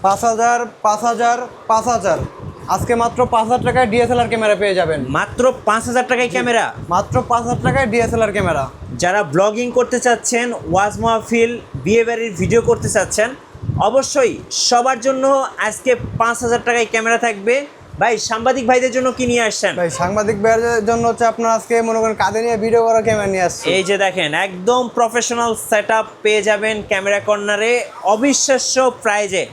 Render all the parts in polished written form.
5,000 5,000 5,000 আজকে মাত্র 5,000 টাকায় ডিএসএলআর ক্যামেরা পেয়ে যাবেন। মাত্র 5,000 টাকায় ক্যামেরা, মাত্র 5,000 টাকায় ডিএসএলআর ক্যামেরা। যারা ব্লগিং করতে চাচ্ছেন, ওয়াজ মাহফিল, বিয়ে বাড়ির ভিডিও করতে চাচ্ছেন, অবশ্যই সবার জন্য আজকে 5,000 টাকায় ক্যামেরা থাকবে। ভাই সাংবাদিক ভাইদের জন্য কি নিয়ে আসছেন? ভাই সাংবাদিক ভাইদের জন্য হচ্ছে আপনার আজকে মনে করেন কাঁধে নিয়ে ভিডিও করার ক্যামেরা নিয়ে আসছে। এই যে দেখেন একদম প্রফেশনাল সেটআপ পেয়ে যাবেন ক্যামেরা কর্নারে অবিশ্বাস্য প্রাইজে।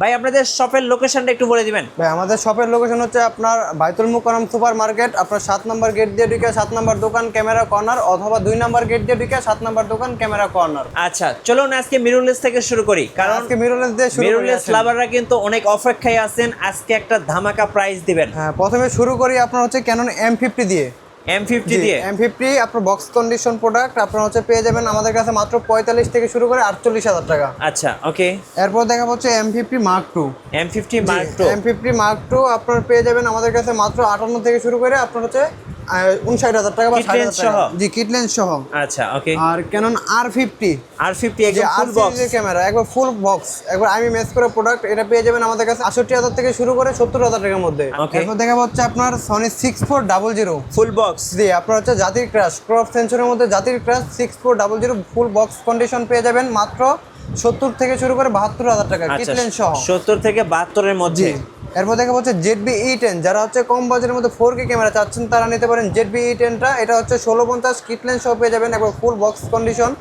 ভাই আপনাদের শপের লোকেশনটা একটু বলে দিবেন। ভাই আমাদের শপের লোকেশন হচ্ছে আপনার বাইতুল মুকাররম সুপার মার্কেট, আপনার 7 নম্বর গেট দিয়ে ঢুকে 7 নম্বর দোকান ক্যামেরা কর্নার, অথবা 2 নম্বর গেট দিয়ে ঢুকে 7 নম্বর দোকান ক্যামেরা কর্নার। আচ্ছা চলুন আজকে মিররলেস থেকে শুরু করি, কারণ আজকে মিররলেস দিয়ে শুরু করি। মিররলেস লাভাররা কিন্তু অনেক অপেক্ষায় আছেন, আজকে একটা ধামাকা প্রাইজ দিবেন। হ্যাঁ, প্রথমে শুরু করি আপনার হচ্ছে ক্যানন M50 দিয়ে। M50 দিয়ে M50 আপনার বক্স কন্ডিশন প্রোডাক্ট আপনার হচ্ছে পেয়ে যাবেন আমাদের কাছে মাত্র 45 থেকে শুরু করে 48,000 টাকা। আচ্ছা ওকে। এরপর দেখা হচ্ছে M50 Mark II। M50 Mark II M50 Mark II আপনার পেয়ে যাবেন আমাদের কাছে মাত্র 58 থেকে শুরু করে আপনার হচ্ছে 59,000 টাকা বা 60,000 টাকা। জি, কিট লেন্স সহ। আচ্ছা ওকে। আর ক্যানন R50 একদম ফুল বক্স ক্যামেরা, একবার ফুল বক্স, একবার আমি মেস করে প্রোডাক্ট, এটা পেয়ে যাবেন আমাদের কাছে 68,000 থেকে শুরু করে 70,000 টাকার মধ্যে। এরপর দেখা হচ্ছে আপনার সনি 6400 ফুল বক্স দিয়ে আপনার হচ্ছে জাতির ক্রাশ ক্রপ সেন্সরের মধ্যে জাতির ক্রাশ 6400 ফুল বক্স কন্ডিশন পেয়ে যাবেন মাত্র 70 থেকে শুরু করে 72,000 টাকা কিট লেন্স সহ। 70 থেকে 72 এর মধ্যে। এরপর দেখা হচ্ছে ZB E10, যারা হচ্ছে কম বাজেটের মধ্যে 4K ক্যামেরা চাচ্ছেন তারা নিতে পারেন ZB E10টা। এটা হচ্ছে 1650 কিট লেন্স সহ পেয়ে যাবেন একবার ফুল বক্স কন্ডিশন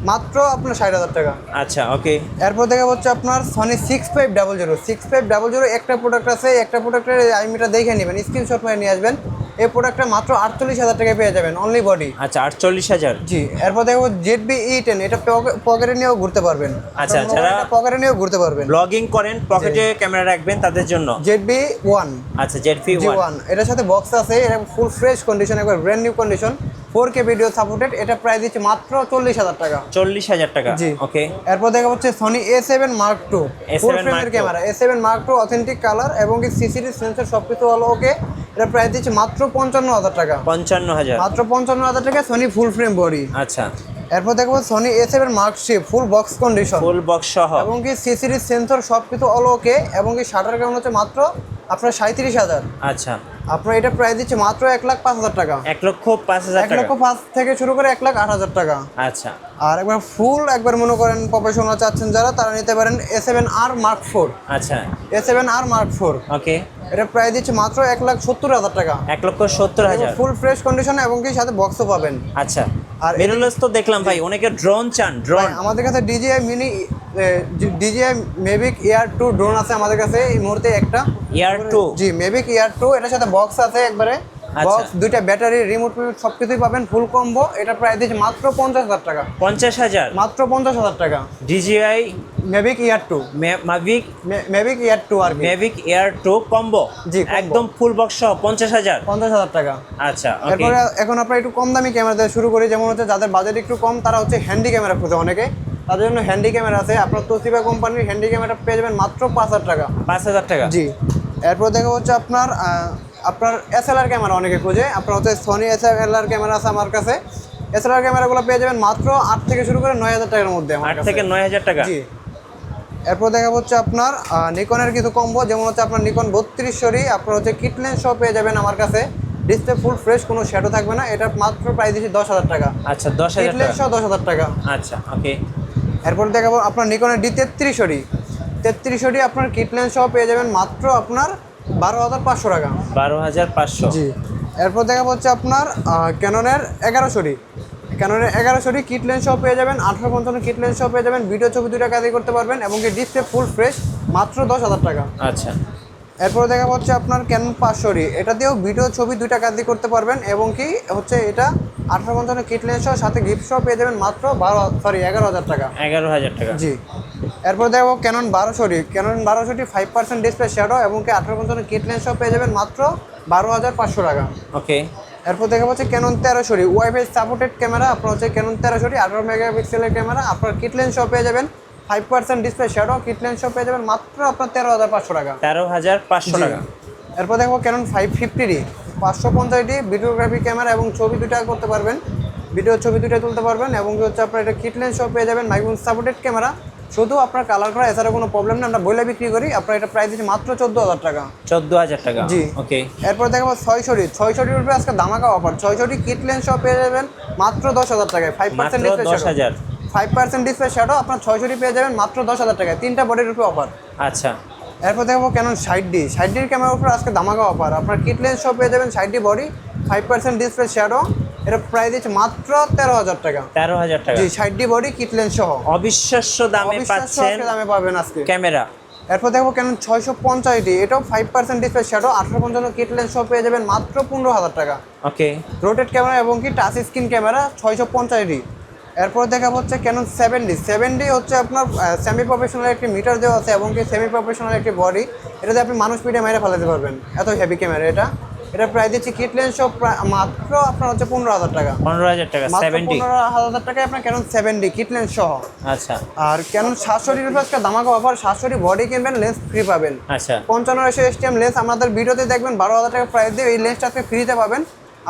মাত্র আপনার 60,000 টাকা। আচ্ছা ওকে। এরপর দেখা হচ্ছে আপনার সনি 6500 একটা প্রোডাক্ট আছে, একটা প্রোডাক্টের আইমিটা দেখে নেবেন, স্ক্রিনশট মেরে নিয়ে আসবেন। এই প্রোডাক্টটা মাত্র 48,000 টাকায় পেয়ে যাবেন অনলি বডি। আচ্ছা 48,000। জি। এরপর দেখো ZB E10, এটা পকেটে নিয়েও ঘুরতে পারবেন। আচ্ছা যারা পকেটে নিয়েও ঘুরতে পারবেন, ব্লগিং করেন, পকেটে ক্যামেরা রাখবেন তাদের জন্য ZB 1। আচ্ছা ZV-1 এটার সাথে বক্স আছে, এটা ফুল ফ্রেশ কন্ডিশন, একবার brand new condition, 4K video supported. এটা প্রাইস দিচ্ছে মাত্র 40,000 টাকা। 40,000 টাকা। জি ওকে। এরপর দেখা হচ্ছে সনি A7 Mark II ফুল ফ্রেমের camera, A7 Mark II authentic colour এবং কি সিসিডি সেন্সর সবকিছু হলো ওকে। এটা প্রাইস দিচ্ছে মাত্র 55,000 টাকা। 55,000 মাত্র 55,000 টাকা সনি ফুল ফ্রেম বডি। আচ্ছা। এরপর দেখবো Sony A7 Mark III full box condition, full box সহ এবং কি সিসিডি সেন্সর সবকিছু হলো ওকে, এবং কি শাটার কেমন হচ্ছে মাত্র আপনার 37,000। আচ্ছা আপনার এটা প্রাইস দিচ্ছে মাত্র 1,05,000 টাকা। 1,05,000 টাকা। 1,05,000 থেকে শুরু করে 1,08,000 টাকা। আচ্ছা। আর একবার ফুল একবার মনে করেন প্রফেশনাল চাচ্ছেন যারা, তারা নিতে পারেন A7R Mark IV। আচ্ছা A7R Mark IV ওকে। এটা প্রাইস দিচ্ছে মাত্র 1,70,000 টাকা। 1,70,000 ফুল ফ্রেশ কন্ডিশন এবং কি সাথে বক্সও পাবেন। আচ্ছা। আর আর মিররলেস তো দেখলাম ভাই, অনেকে ড্রোন চান। ড্রোন আমাদের কাছে DJI Mavic Air 2 ড্রোন আছে আমাদের কাছে এই মুহূর্তে একটা। Air 2 জি, Mavic Air 2, এটার সাথে বক্স আছে একবারে, বক্স, দুইটা ব্যাটারি, রিমোট সবকিছুই পাবেন ফুল কম্বো। এটা প্রাইস দিচ্ছে মাত্র 50,000 টাকা। 50,000 মাত্র 50,000 টাকা। DJI Mavic Air 2 Mavic Air 2 আর কি। Mavic Air 2 combo. জি, combo। একদম ফুল বক্স সহ 50,000 টাকা। আচ্ছা ওকে। এরপরে এখন আমরা একটু কম দামি ক্যামেরা দিয়ে শুরু করি, যেমন হচ্ছে যাদের বাজেট একটু কম তারা হচ্ছে হ্যান্ডি ক্যামেরা খুঁজে অনেকে, তাদের জন্য হ্যান্ডি ক্যামেরা আছে। আপনার তোশিবা কোম্পানির হ্যান্ডি ক্যামেরা পেয়ে যাবেন মাত্র 5,000 টাকা। 5,000 টাকা। জি। এরপর দেখা হচ্ছে আপনার SLR ক্যামেরা অনেকে খুঁজে, আপনার হচ্ছে সনি SLR ক্যামেরা আছে আমার কাছে। SLR ক্যামেরাগুলো পেয়ে যাবেন মাত্র 8 থেকে শুরু করে 9,000 টাকার মধ্যে আমার 8 কাছে। থেকে 9,000 টাকা। জি। এরপর দেখা হচ্ছে আপনার নিকনের কিছু কম্বো, যেমন হচ্ছে আপনার নিকন 3200 আপনার হচ্ছে কিট লেন্স সহ পেয়ে যাবেন আমার কাছে। ডিসপ্লে ফুল ফ্রেশ, কোনো শ্যাডো থাকবে না। এটা মাত্র প্রাইস দিচ্ছি 10,000 টাকা। আচ্ছা 10,000 কিট লেন্স টাকা। সহ 10,000 টাকা। আচ্ছা ওকে। এরপর দেখাবো আপনার নিকনের D3300 আপনার কিট লেন্স সহ পেয়ে যাবেন মাত্র আপনার 12,500 টাকা। 12,500। জি। এরপর দেখা হচ্ছে আপনার ক্যাননের 1100 কিট লেন্স সহ পেয়ে যাবেন, 1850 কিট লেন্স সহ পেয়ে যাবেন। ভিডিও ছবি দুইটা কাজই করতে পারবেন এবং কি ডিসপ্লে ফুল ফ্রেশ মাত্র 10,000 টাকা। আচ্ছা। এরপর দেখা হচ্ছে আপনার ক্যানন 500, এটা দিয়েও ভিডিও ছবি দুইটা কাজই করতে পারবেন এবং কি হচ্ছে এটা 1850 কিট লেন্স সহ সাথে গিফট সহ পেয়ে যাবেন মাত্র 11,000 টাকা। 11,000 টাকা। জি। এরপর দেখো ক্যানন 1200 5% ডিসপ্লে শ্যাডো এবং কি 1850 কিট লেন্স সহ পেয়ে যাবেন মাত্র 12,500 টাকা। ওকে। এরপর দেখা হচ্ছে ক্যানন 1300 ওয়াইফাই সাপোর্টেড ক্যামেরা, আপনার হচ্ছে ক্যানন 1300 18 মেগাপিক্সেলের ক্যামেরা, আপনার কিট লেন্স সহ পেয়ে যাবেন 5% ডিসপ্লে শ্যাডো, কিট লেন্স সহ পেয়ে যাবেন মাত্র আপনার 13,500 টাকা। 13,500 টাকা। এরপর দেখো ক্যানন 550 550 ভিডিওগ্রাফি ক্যামেরা এবং ছবি দুইটা করতে পারবেন, ভিডিও ছবি দুইটা তুলতে পারবেন এবং হচ্ছে আপনার এটা কিট লেন্স সহ পেয়ে যাবেন। মাইক্রোফোন সাপোর্টেড ক্যামেরা শুধু আপনার কালার করা, এছাড়া কোনো প্রবলেম নেই, আমরা বইলে বিক্রি করি। আপনার এটা প্রাইস দিচ্ছি মাত্র 14,000 টাকা। 14,000 টাকা, জি। ওকে। এরপর দেখাবো 660 রুপে আজকে ধামাকা অফার। 660 কিট লেন্স সহ পেয়ে যাবেন মাত্র 10,000 টাকায়। 5% মাত্র ডিসপ্লে 10,000। 5% ডিসপ্লে শ্যাডো আপনার 660 পেয়ে যাবেন মাত্র 10,000 টাকায়। 3টা বডির উপরে অফার। আচ্ছা, এরপর দেখবো ক্যানন 60ডির ক্যামেরার উপর আজকে ধামাকা অফার। আপনার কিট লেন্স সহ পেয়ে যাবেন 60D বডি, 5% ডিসপ্লে শ্যাডো। এটা প্রাইস দিচ্ছে মাত্র 13,000 টাকা। 13,000 টাকা, জি, 60D বডি কিট লেন্স সহ অবিশ্বাস্য দামে অবিশ্বাস্য পাচ্ছেন আজকে দামে পাবেন আজকে ক্যামেরা। এরপর দেখবো ক্যানন 650D, এটাও 5% ডিসপ্লে শ্যাডো, 1855 কিট লেন্স সহ পেয়ে যাবেন মাত্র 15,000 টাকা। ওকে, রোটেট ক্যামেরা এবং কি টাচ স্ক্রিন ক্যামেরা 650D। এরপর দেখা হচ্ছে ক্যানন 7D হচ্ছে আপনার সেমি প্রফেশনাল একটি মিটার দেওয়া আছে এবং কি সেমি প্রফেশনাল একটি বডি। এটাতে আপনি মানুষ পিঠে মেরে ফেলাতে পারবেন, এত হেভি ক্যামেরা এটা। এটা প্রায় দিচ্ছি কিট লেন্স সব মাত্র আপনার হচ্ছে 15,000 টাকা। 15,000 টাকা, মাত্র 70। 15,000 টাকায় আপনার ক্যানন 7D কিট লেন্স সহ। আচ্ছা আর ক্যানন 760 রুপে আজকে ধামাকা অফার। 760 বডি কিনবেন, লেন্স ফ্রি পাবেন। আচ্ছা, 55 STM লেন্স আমাদের ভিডিওতে দেখবেন 12,000 টাকা প্রাইস দিয়ে এই লেন্সটা আপনি ফ্রিতে পাবেন।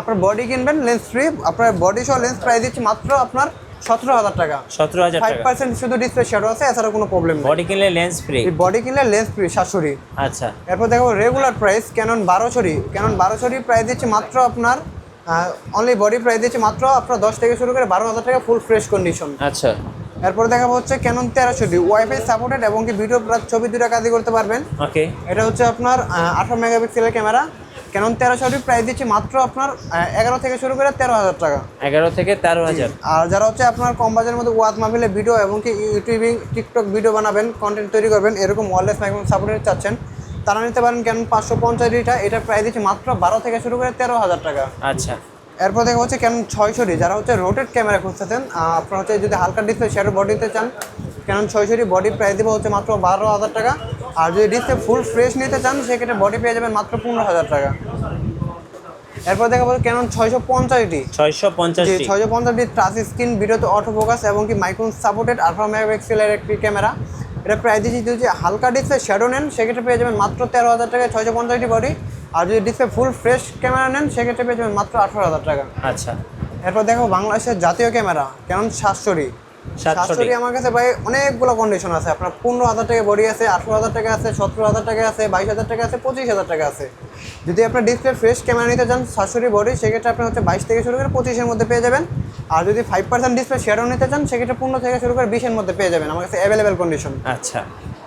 আপনার বডি কিনবেন, লেন্স ফ্রি। আপনার বডি সহ লেন্স প্রাইস দিচ্ছি মাত্র আপনার 17,000 টাকা। 17,000 টাকা। 5% শুধু ডিসপ্লে শ্যাডো আছে, এছাড়া কোনো প্রবলেম নেই। বডি কিনলে লেন্স ফ্রি। এই বডি কিনলে লেন্স ফ্রি 760। আচ্ছা, এরপর দেখো রেগুলার প্রাইস ক্যানন 1260 প্রাইস দিচ্ছে মাত্র আপনার অনলি বডি প্রাইস দিচ্ছে মাত্র আপনার 10 থেকে শুরু করে 12,000 টাকা ফুল ফ্রেশ কন্ডিশন। আচ্ছা, এরপর দেখাবো হচ্ছে ক্যানন 1360 ওয়াইফাই সাপোর্টেড এবং কি ভিডিও প্লাস ছবি দুটো কাজই করতে পারবেন। ওকে। এটা হচ্ছে আপনার 18 মেগাপিক্সেলের ক্যামেরা। ক্যানন 1360 প্রাইস দিচ্ছে মাত্র আপনার 11 থেকে শুরু করে 13,000 টাকা। 11 থেকে 13,000। আর যারা হচ্ছে আপনার কম বাজেটের মধ্যে ওয়াজ মাহফিলে ভিডিও এবং কি ইউটিউবিং টিকটক ভিডিও বানাবেন, কন্টেন্ট তৈরি করবেন, এরকম ওয়্যারলেস মাইক্রোফোন সাপোর্টেড চাচ্ছেন, তারা নিতে পারেন ক্যানন 550 এটা প্রাইস দিচ্ছে মাত্র 12 থেকে শুরু করে 13,000 টাকা। আচ্ছা, এরপর দেখা হচ্ছে ক্যানন 660 যারা হচ্ছে রোটেট ক্যামেরা খুঁজতেছেন, আপনার হচ্ছে যদি হালকা ডিসপ্লে শ্যাডো বডি দিতে চান, ক্যানন 660 বডি প্রাইস দেবো হচ্ছে মাত্র 12,000 টাকা। আর যদি ডিসপ্লে ফুল ফ্রেশ নিতে চান সেক্ষেত্রে বডি পেয়ে যাবেন মাত্র 15,000 টাকা। এরপর দেখা বলছে Canon 650D 650D touch screen, ভিডিওতে অটো ফোকাস এবং কি মাইক্রোফোন সাপোর্টেড 18 মেগাপিক্সেলের একটি ক্যামেরা। এটা প্রাইস দিচ্ছি যদি হালকা ডিসপ্লে শ্যাডো নেন সেক্ষেত্রে পেয়ে যাবেন মাত্র 13,000 টাকায় 650D বডি। আর যদি ডিসপ্লে ফুল ফ্রেশ ক্যামেরা নেন সেক্ষেত্রে পেয়ে যাবেন মাত্র 18,000 টাকা। আচ্ছা। এরপর দেখো বাংলাদেশের জাতীয় ক্যামেরা ক্যানন 760 আমার কাছে ভাই অনেকগুলো কন্ডিশন আছে। আপনার 15,000 টাকা বডি আছে, 18,000 টাকা আছে, 17,000 টাকা আছে, 22,000 টাকা আছে, 25,000 টাকা আছে। যদি আপনার ডিসপ্লে ফ্রেশ ক্যামেরা নিতে চান 760 বডি সেক্ষেত্রে আপনি হচ্ছে 22 থেকে শুরু করে 25-এর মধ্যে পেয়ে যাবেন। আর যদি 5% ডিসপ্লে শ্যাডো নিতে চান সেক্ষেত্রে 15 থেকে শুরু করে 20-এর মধ্যে পেয়ে যাবেন, আমার কাছে অ্যাভেলেবেল কন্ডিশন। আচ্ছা।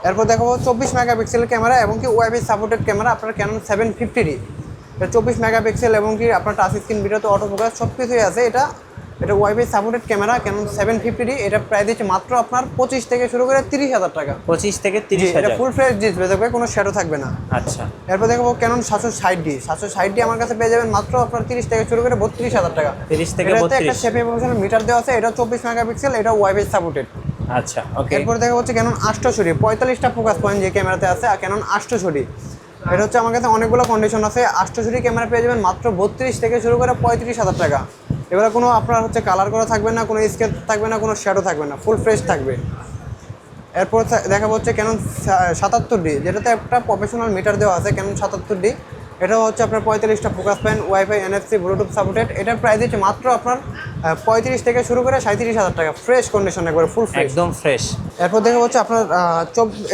এরপর দেখাবো 24 মেগাপিক্সেলের ক্যামেরা এবং কি ওয়াইফাই সাপোর্টেড ক্যামেরা আপনার ক্যানন 750D। এটা 24 মেগাপিক্সেল এবং কি আপনার টাচ স্ক্রিন, ভিডিওতে অটো ফোকাস সব কিছুই আছে। এটা wifi supported camera Canon 750D। এটা প্রাইস দিচ্ছে মাত্র আপনার 25 থেকে শুরু করে 30,000 টাকা। 25 থেকে এটা 30,000। ফুল ফ্রেশ ডিসপ্লে থাকবে, কোনো শ্যাডো থাকবে না। আচ্ছা। এরপর দেখবো ক্যানন 760D আমার কাছে পেয়ে যাবেন মাত্র আপনার 30 থেকে শুরু করে 32,000 টাকা। 30 থেকে এটাতে 32। একটা সেমি প্রফেশনাল মিটার দেওয়া আছে, এটা 24 মেগাপিক্সেল, এটা ওয়াইফাই সাপোর্টেড। আচ্ছা, ওকে। এরপর দেখা হচ্ছে ক্যানন 860 45টা ফোকাস পয়েন্ট যে ক্যামেরাতে আছে। আর ক্যানন 860 এটা হচ্ছে আমার কাছে অনেকগুলো কন্ডিশন আছে। 860 ক্যামেরা পেয়ে যাবেন মাত্র 32 থেকে শুরু করে 35,000 টাকা। এবার কোনো আপনার হচ্ছে কালার করা থাকবে না, কোনো স্কেচ থাকবে না, কোনো শ্যাডো থাকবে না, ফুল ফ্রেশ থাকবে। এরপর দেখা হচ্ছে ক্যানন 77D যেটাতে একটা প্রফেশনাল মিটার দেওয়া আছে। ক্যানন 77D এটাও হচ্ছে আপনার 45টা focus point, wifi, NFC, bluetooth supported. এটার প্রাইস হচ্ছে মাত্র আপনার 35 থেকে শুরু করে 37,000 টাকা, ফ্রেশ কন্ডিশন একবারে ফুল ফ্রেশ, একদম ফ্রেশ। এরপর দেখা হচ্ছে আপনার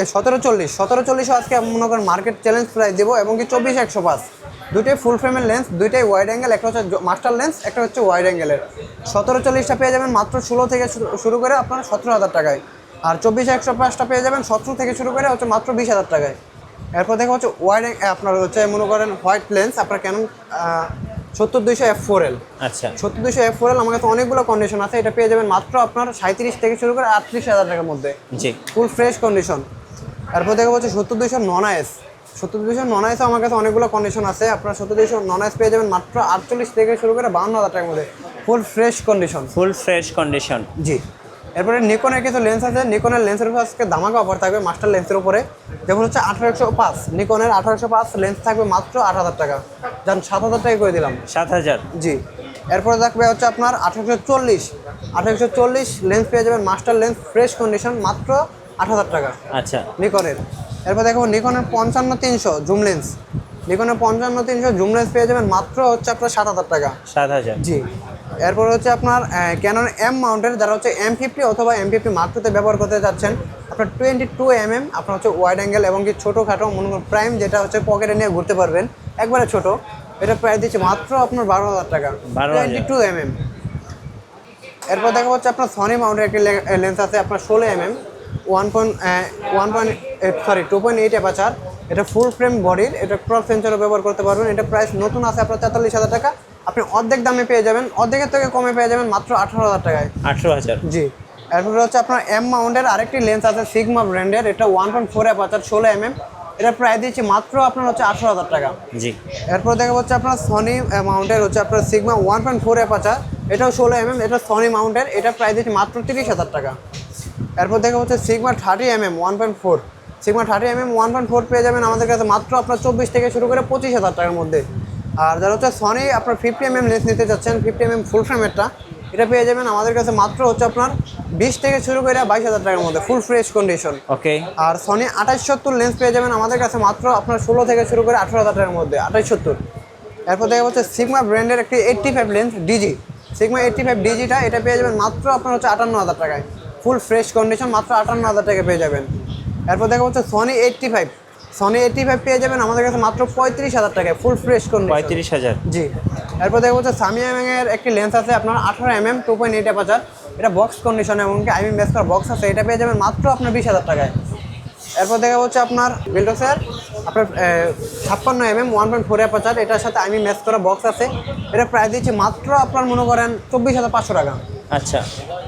1740 আজকে মনে করেন মার্কেট চ্যালেঞ্জ প্রাইস দেবো এবং কি 24-105 দুটোই ফুল ফ্রেমের লেন্স, দুইটাই ওয়াইড অ্যাঙ্গেল, একটা হচ্ছে মাস্টার লেন্স, একটা হচ্ছে ওয়াইড অ্যাঙ্গেলের। 1740টা পেয়ে যাবেন মাত্র 16 থেকে শুরু করে আপনার 17,000 টাকায়। আর 24-105টা পেয়ে যাবেন 17 থেকে শুরু করে হচ্ছে মাত্র 20,000 টাকায়। এরপর দেখা হচ্ছে ওয়াইড আপনার হচ্ছে মনে করেন হোয়াইট লেন্স আপনার ক্যানন 70-200 f4L। আচ্ছা। 70-200 f4L আমার কাছে অনেকগুলো কন্ডিশন আছে। এটা পেয়ে যাবেন মাত্র আপনার 37 থেকে শুরু করে 38,000 টাকার মধ্যে, জি, ফুল ফ্রেশ কন্ডিশন। এরপর দেখা হচ্ছে 70-200 নন আইএস। 70-200 নন আইএসও আমার কাছে অনেকগুলো কন্ডিশন আছে। আপনার 70-200 নন আইএস পেয়ে যাবেন মাত্র 48 থেকে শুরু করে 52,000 টাকার মধ্যে, full fresh condition. Full fresh condition, জি। এরপরে নিকনের কিছু লেন্স আছে। নিকনের লেন্সের উপর আজকে ধামাকা অফার থাকবে মাস্টার লেন্সের উপরে, যেমন হচ্ছে 1805 নিকনের 1805 লেন্স থাকবে মাত্র 8,000 টাকা, যান 7,000 টাকা করে দিলাম। 7,000, জি। এরপরে থাকবে হচ্ছে আপনার 1840 লেন্স পেয়ে যাবেন মাস্টার লেন্স, ফ্রেশ কন্ডিশন, মাত্র 8,000 টাকা। আচ্ছা। নিকনের এরপর দেখো নিকনের 55-300 জুম লেন্স। নিকনের 55-300 জুম লেন্স পেয়ে যাবেন মাত্র হচ্ছে আপনার 7,000 টাকা। 7,000, জি। এরপর হচ্ছে আপনার ক্যানন এম মাউন্টের, যারা হচ্ছে M50 অথবা M50 Mark II তে ব্যবহার করতে যাচ্ছেন, আপনার 22 mm আপনার হচ্ছে ওয়াইড অ্যাঙ্গেল এবং কি ছোটোখাটো মনে করুন প্রাইম, যেটা হচ্ছে পকেটে নিয়ে ঘুরতে পারবেন একবারে ছোট, এটা প্রাইস দিচ্ছে মাত্র আপনার 12,000 টাকা। 22 mm। এরপর দেখা হচ্ছে আপনার সনি মাউন্টের একটি লেন্স আছে আপনার 16 mm 2.8 অ্যাপারচার, এটা ফুল ফ্রেম বডির, এটা ক্রস সেন্সরও ব্যবহার করতে পারবেন। এটা প্রাইস নতুন আছে আপনার 43,000 টাকা, আপনি অর্ধেক দামে পেয়ে যাবেন, অর্ধেকের থেকে কমে পেয়ে যাবেন মাত্র 18,000 টাকায়। 18,000। জি। এরপরে হচ্ছে আপনার এম মাউন্টের আরেকটি লেন্স আছে সিগমা ব্র্যান্ডের, এটা 1.4 অ্যাপারচার 16 mm, এটা প্রাইস দিচ্ছে মাত্র আপনার হচ্ছে 18,000 টাকা। জি। এরপর দেখা হচ্ছে আপনার সনি মাউন্টের হচ্ছে আপনার সিগমা 1.4 অ্যাপারচার, এটাও 16 mm, এটা সনি মাউন্টের, এটা প্রাইস দিচ্ছে মাত্র 30,000 টাকা। এরপর দেখা হচ্ছে সিগমা 30 mm 1.4, সিগমা 30 mm 1.4 পেয়ে যাবেন আমাদের কাছে মাত্র আপনার 24 থেকে শুরু করে 25,000 টাকার মধ্যে। আর যারা হচ্ছে সনি আপনার 50 mm লেন্স নিতে চাচ্ছেন, 50 mm ফুল ফ্রেমেরটা, এটা পেয়ে যাবেন আমাদের কাছে মাত্র হচ্ছে আপনার 20 থেকে শুরু করে 22,000 টাকার মধ্যে, ফুল ফ্রেশ কন্ডিশন। ওকে। আর সনি 2870 লেন্স পেয়ে যাবেন আমাদের কাছে মাত্র আপনার 16 থেকে শুরু করে 18,000 টাকার মধ্যে, 2870। এরপর দেখা হচ্ছে সিগমা ব্র্যান্ডের একটি 85 লেন্স ডিজি, সিগমা 85 ডিজিটা, এটা পেয়ে যাবেন মাত্র আপনার হচ্ছে 58,000 টাকায়, ফুল ফ্রেশ কন্ডিশন, মাত্র 58,000 টাকা পেয়ে যাবেন। এরপর দেখা হচ্ছে সনি 85, সনি 85 পেয়ে যাবেন আমাদের কাছে মাত্র 35,000 টাকায়, ফুল ফ্রেশ কন্ডিশন। 35,000। জি। এরপর দেখা হচ্ছে সামিয়াংয়ের একটি লেন্স আছে আপনার 18 mm 2.8 অ্যাপারচার, এটা বক্স কন্ডিশন এবং কি আইমি ম্যাচ করা বক্স আছে, এটা পেয়ে যাবেন মাত্র আপনার 20,000 টাকায়। এরপর দেখা হচ্ছে আপনার বিল্ডক্সের আপনার 56 mm 1.4 অ্যাপারচার, এটার সাথে আইমি ম্যাচ করা বক্স আছে, এটা প্রাইস দিচ্ছে মাত্র আপনার মনে করেন 24,500 টাকা। আচ্ছা।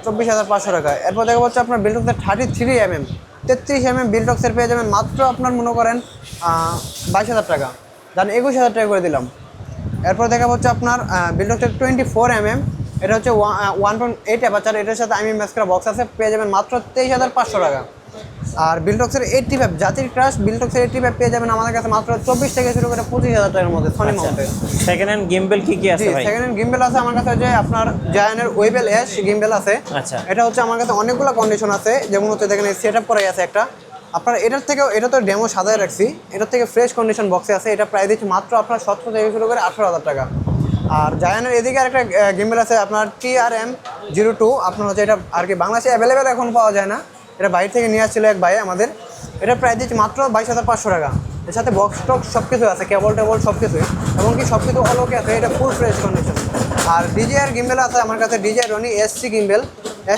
24,500 টাকা। এরপর দেখা হচ্ছে আপনার বিল্ডক্সের 33 mm 33 mm বিল্ডক্সের পেয়ে যাবেন মাত্র আপনার মনে করেন 22,000 টাকা, জান 21,000 টাকা করে দিলাম। এরপর দেখা হচ্ছে আপনার বিল্ডক্সের 24 mm, এটা হচ্ছে 1.8 অ্যাপারচার, এটার সাথে আইমি ম্যাচ করা বক্স আছে, পেয়ে যাবেন মাত্র 23,500 টাকা। আর বিল্ডক্সের 85 জাতির ক্রাশ, বিল্ডক্সের 85 পেয়ে যাবেন আমাদের কাছে মাত্র 24 থেকে শুরু করে 25,000 টাকার মধ্যে, সনি মাউন্টের। সেকেন্ড হ্যান্ড গিম্বেল কি আছে ভাই? সেকেন্ড হ্যান্ড গিম্বেল আছে আমার কাছে, যে আপনার জায়ানের ওয়েবেল এস গিম্বেল আছে। আচ্ছা। এটা হচ্ছে আমার কাছে অনেকগুলো কন্ডিশন আছে, যেমন হচ্ছে দেখেন সেট আপ করাই আছে একটা, আপনার এটার থেকে, এটা তো ডেমো সাজায় রাখছি, এটার থেকে ফ্রেশ কন্ডিশন বক্সে আছে, এটা প্রাইস দিচ্ছে মাত্র আপনার 17 থেকে শুরু করে 18,000 টাকা। আর জায়ানের এদিকে আরেকটা গিম্বেল আছে আপনার TRM02, আপনার হচ্ছে এটা আর কি বাংলাদেশে অ্যাভেলেবেল এখন পাওয়া যায় না, এটা বাইরে থেকে নিয়ে আসছিল এক ভাই আমাদের, এটা প্রাইস দিচ্ছে মাত্র 22,500 টাকা। এর সাথে বক্স টক সব কিছু আছে, কেবল টেবল সব কিছুই, এবং কি সব কিছু অলোকে আছে, এটা ফুল ফ্রেশ কন্ডিশন। আর DJI গিম্বেল আছে আমার কাছে, DJI Ronin SC gimbal,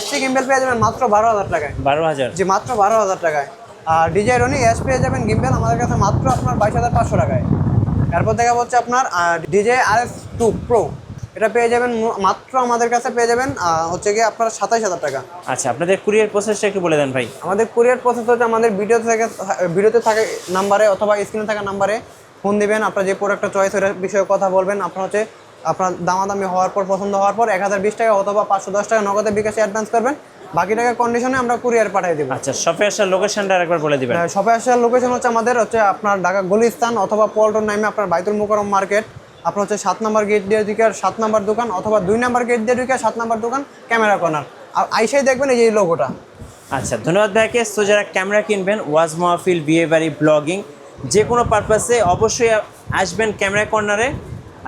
SC gimbal পেয়ে যাবেন মাত্র 12,000 টাকায়। 12,000? জি, মাত্র 12,000 টাকায়। আর DJI রনি S পেয়ে যাবেন গিম্বেল আমাদের কাছে মাত্র আপনার 22,500 টাকায়। এরপর দেখা হচ্ছে আপনার DJI RS2 Pro, এটা পেয়ে যাবেন মাত্র আমাদের কাছে পেয়ে যাবেন হচ্ছে গিয়ে আপনার 27,000 টাকা। আচ্ছা, আপনাদের কুরিয়ার প্রসেসটা একটু বলে দেন ভাই। আমাদের কুরিয়ার প্রসেস হচ্ছে আমাদের ভিডিওতে থাকা নাম্বারে অথবা স্ক্রিনে থাকা নাম্বারে ফোন দিবেন, আপনার যে প্রোডাক্টটা চয়েস ওটার বিষয়ে কথা বলবেন, আপনার হচ্ছে আপনার দামাদামি হওয়ার পর, পছন্দ হওয়ার পর 1020 টাকা অথবা 510 টাকা নগদে বিকাশে অ্যাডভান্স করবেন, বাকি টাকা কন্ডিশনে আমরা কুরিয়ার পাঠিয়ে দেবো। আচ্ছা, শপে আসার লোকেশনটা আরেকবার বলে দিবেন। শপে আসার লোকেশন হচ্ছে আমাদের হচ্ছে আপনার ঢাকা গুলিস্তান অথবা পল্টন নামে আপনার বাইতুল মুকাররম মার্কেট, আপনার হচ্ছে 7 নম্বর গেট দিয়ে ঢুকে 7 নম্বর দোকান, অথবা 2 নম্বর গেট দিয়ে ঢুকে 7 নম্বর দোকান, ক্যামেরা কর্নার, আর আইসাই দেখবেন এই যে লোগোটা। আচ্ছা, ধন্যবাদ ভাইকে। তো যারা ক্যামেরা কিনবেন, ওয়াজ মাহফিল, বিয়ে বাড়ি, ব্লগিং, যে কোনো পারপাসে অবশ্যই আসবেন ক্যামেরা কর্নারে।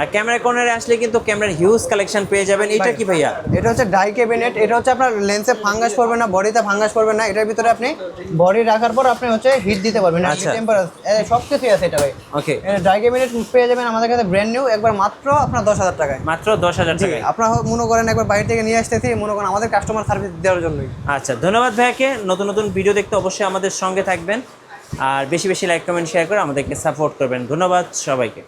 আর ক্যামেরা কর্নারে আসলে কিন্তু ক্যামেরার হিউজ কালেকশন পেয়ে যাবেন। এটা কি ভাইয়া? এটা হচ্ছে ডাই ক্যাবিনেট, এটা হচ্ছে আপনার লেন্সে ফাঙ্গাস পড়বে না, বডিতে ফাঙ্গাস পড়বে না, এটার ভিতরে আপনি বডি রাখার পর আপনি হচ্ছে হিট দিতে পারবেন, টেম্পারেচার সব কিছুই আছে এটা ভাই। ওকে। ডাই ক্যাবিনেট পেয়ে যাবেন আমাদের কাছে ব্র্যান্ড নিউ, একবার মাত্র আপনার 10,000 টাকায়। মাত্র 10,000 টাকায়? আপনারা মনে করেন একবার বাইরে থেকে নিয়ে আসতেছি, মনে করেন আমাদের কাস্টমার সার্ভিস দেওয়ার জন্যই। আচ্ছা, ধন্যবাদ ভাইকে। নতুন নতুন ভিডিও দেখতে অবশ্যই আমাদের সঙ্গে থাকবেন, আর বেশি বেশি লাইক, কমেন্ট, শেয়ার করে আমাদেরকে সাপোর্ট করবেন। ধন্যবাদ সবাইকে।